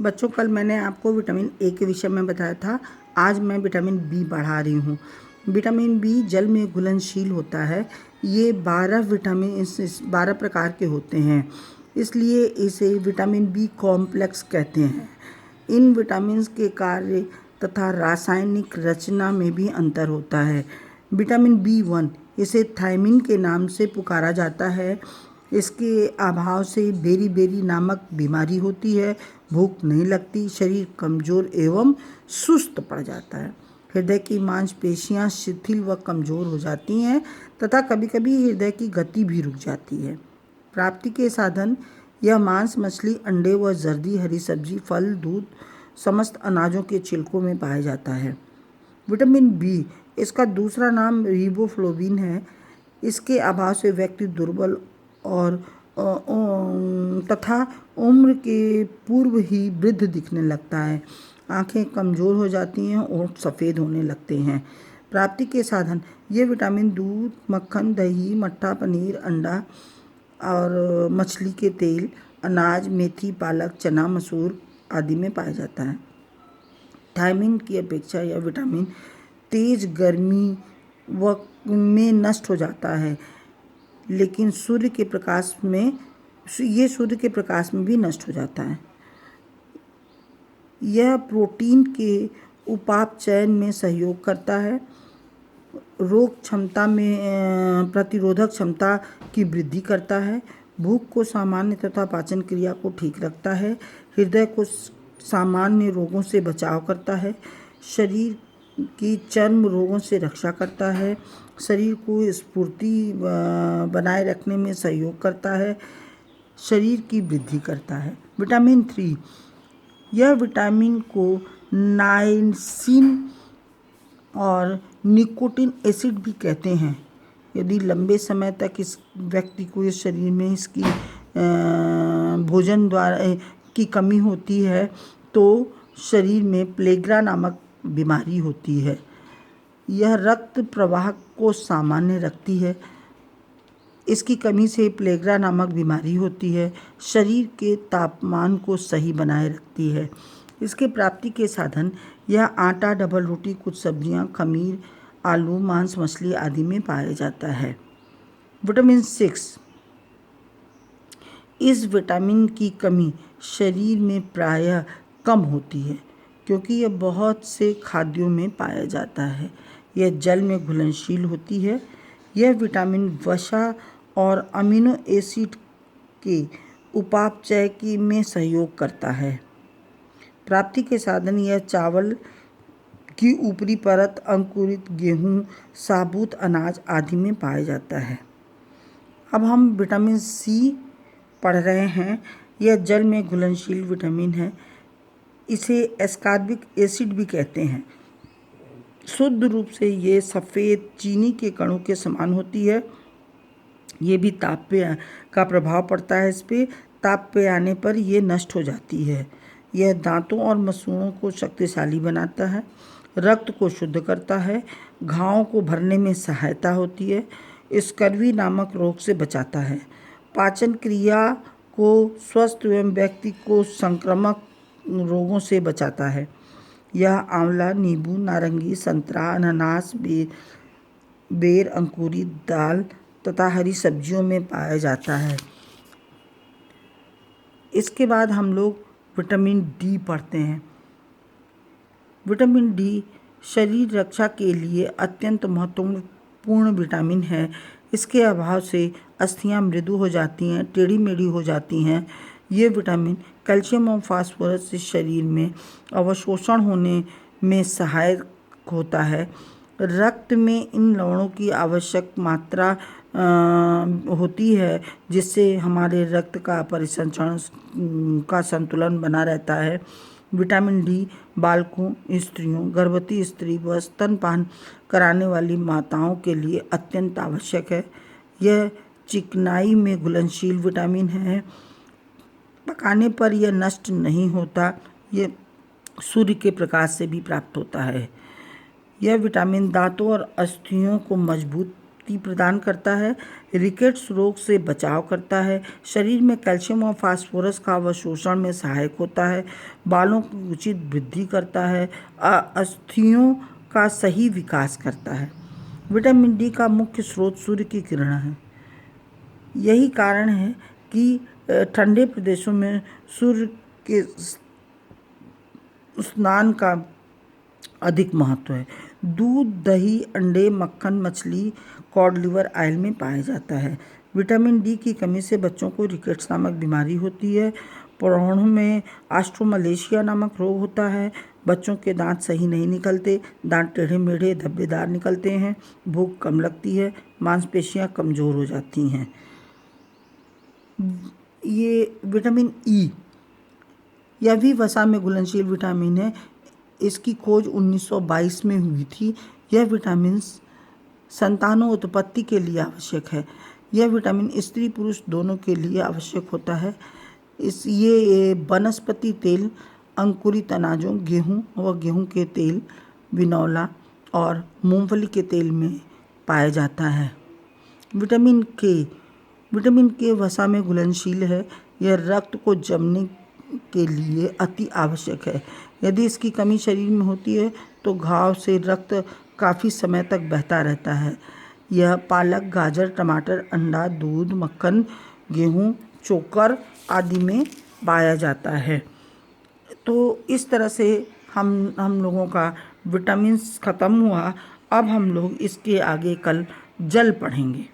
बच्चों, कल मैंने आपको विटामिन ए के विषय में बताया था। आज मैं विटामिन बी बढ़ा रही हूँ। विटामिन बी जल में घुलनशील होता है। ये 12 विटामिन इस 12 प्रकार के होते हैं, इसलिए इसे विटामिन बी कॉम्प्लेक्स कहते हैं। इन विटामिन्स के कार्य तथा रासायनिक रचना में भी अंतर होता है। विटामिन बी1 इसे थायमिन के नाम से पुकारा जाता है। इसके अभाव से बेरी नामक बीमारी होती है। भूख नहीं लगती, शरीर कमज़ोर एवं सुस्त पड़ जाता है। हृदय की मांसपेशियां शिथिल व कमज़ोर हो जाती हैं तथा कभी कभी हृदय की गति भी रुक जाती है। प्राप्ति के साधन यह मांस, मछली, अंडे व जर्दी, हरी सब्जी, फल, दूध, समस्त अनाजों के छिलकों में पाया जाता है। विटामिन बी, इसका दूसरा नाम रिबोफ्लोविन है। इसके अभाव से व्यक्ति दुर्बल और तथा उम्र के पूर्व ही वृद्ध दिखने लगता है। आंखें कमज़ोर हो जाती हैं और सफ़ेद होने लगते हैं। प्राप्ति के साधन ये विटामिन दूध, मक्खन, दही, मट्ठा, पनीर, अंडा और मछली के तेल, अनाज, मेथी, पालक, चना, मसूर आदि में पाया जाता है। थायमिन की अपेक्षा यह विटामिन तेज गर्मी में नष्ट हो जाता है, लेकिन सूर्य के प्रकाश में भी नष्ट हो जाता है। यह प्रोटीन के उपापचयन में सहयोग करता है। रोग क्षमता में प्रतिरोधक क्षमता की वृद्धि करता है। भूख को सामान्य तथा पाचन क्रिया को ठीक रखता है। हृदय को सामान्य रोगों से बचाव करता है। शरीर की चर्म रोगों से रक्षा करता है। शरीर को स्फूर्ति बनाए रखने में सहयोग करता है। शरीर की वृद्धि करता है। विटामिन 3, यह विटामिन को नाइसिन और निकोटिन एसिड भी कहते हैं। यदि लंबे समय तक इस व्यक्ति को इस शरीर में इसकी भोजन द्वारा की कमी होती है तो शरीर में प्लेग्रा नामक बीमारी होती है। यह रक्त प्रवाह को सामान्य रखती है। इसकी कमी से प्लेग्रा नामक बीमारी होती है। शरीर के तापमान को सही बनाए रखती है। इसके प्राप्ति के साधन यह आटा, डबल रोटी, कुछ सब्जियां, खमीर, आलू, मांस, मछली आदि में पाया जाता है। विटामिन 6, इस विटामिन की कमी शरीर में प्रायः कम होती है क्योंकि यह बहुत से खाद्यों में पाया जाता है। यह जल में घुलनशील होती है। यह विटामिन वसा और अमीनो एसिड के उपापचय में सहयोग करता है। प्राप्ति के साधन यह चावल की ऊपरी परत, अंकुरित गेहूं, साबुत अनाज आदि में पाया जाता है। अब हम विटामिन सी पढ़ रहे हैं। यह जल में घुलनशील विटामिन है। इसे एस्कॉर्बिक एसिड भी कहते हैं। शुद्ध रूप से ये सफ़ेद चीनी के कणों के समान होती है। ये भी ताप पे का प्रभाव पड़ता है। इस पे ताप पे आने पर ये नष्ट हो जाती है। यह दांतों और मसूड़ों को शक्तिशाली बनाता है। रक्त को शुद्ध करता है। घावों को भरने में सहायता होती है। स्कर्वी नामक रोग से बचाता है। पाचन क्रिया को स्वस्थ एवं व्यक्ति को संक्रामक रोगों से बचाता है। यह आंवला, नींबू, नारंगी, संतरा, अनानास, बेर, अंकुरित दाल तथा हरी सब्जियों में पाया जाता है। इसके बाद हम लोग विटामिन डी पढ़ते हैं। विटामिन डी शरीर रक्षा के लिए अत्यंत महत्वपूर्ण विटामिन है। इसके अभाव से अस्थियां मृदु हो जाती हैं, टेढ़ी मेढ़ी हो जाती हैं। ये विटामिन कैल्शियम और फास्फोरस से शरीर में अवशोषण होने में सहायक होता है। रक्त में इन लवणों की आवश्यक मात्रा होती है, जिससे हमारे रक्त का परिसंचरण का संतुलन बना रहता है। विटामिन डी बालकों, स्त्रियों, गर्भवती स्त्री व स्तनपान कराने वाली माताओं के लिए अत्यंत आवश्यक है। यह चिकनाई में घुलनशील विटामिन है। पकाने पर यह नष्ट नहीं होता। यह सूर्य के प्रकाश से भी प्राप्त होता है। यह विटामिन दांतों और अस्थियों को मजबूत शक्ति प्रदान करता है, रिकेट्स रोग से बचाव करता है, शरीर में कैल्शियम और फास्फोरस का अवशोषण में सहायक होता है, बालों की उचित वृद्धि करता है, अस्थियों का सही विकास करता है। विटामिन डी का मुख्य स्रोत सूर्य की किरण है। यही कारण है कि ठंडे प्रदेशों में सूर्य के स्नान का अधिक महत्व है। दूध, दही, अंडे, मक्खन, मछली कॉड लिवर ऑयल में पाया जाता है। विटामिन डी की कमी से बच्चों को रिकेट्स नामक बीमारी होती है। प्रौढ़ों में ऑस्ट्रोमलेशिया नामक रोग होता है। बच्चों के दांत सही नहीं निकलते, दांत टेढ़े मेढ़े धब्बेदार निकलते हैं, भूख कम लगती है, मांसपेशियां कमज़ोर हो जाती हैं। ये विटामिन ई, यह भी वसा में घुलनशील विटामिन है। इसकी खोज 1922 में हुई थी। यह विटामिन संतानोत्पत्ति के लिए आवश्यक है। यह विटामिन स्त्री पुरुष दोनों के लिए आवश्यक होता है। ये वनस्पति तेल, अंकुरित अनाजों, गेहूँ व गेहूँ के तेल, बिनौला और मूंगफली के तेल में पाया जाता है। विटामिन के वसा में घुलनशील है। यह रक्त को जमने के लिए अति आवश्यक है। यदि इसकी कमी शरीर में होती है तो घाव से रक्त काफ़ी समय तक बहता रहता है। यह पालक, गाजर, टमाटर, अंडा, दूध, मक्खन, गेहूँ, चोकर आदि में पाया जाता है। तो इस तरह से हम लोगों का विटामिन्स ख़त्म हुआ। अब हम लोग इसके आगे कल जल पढ़ेंगे।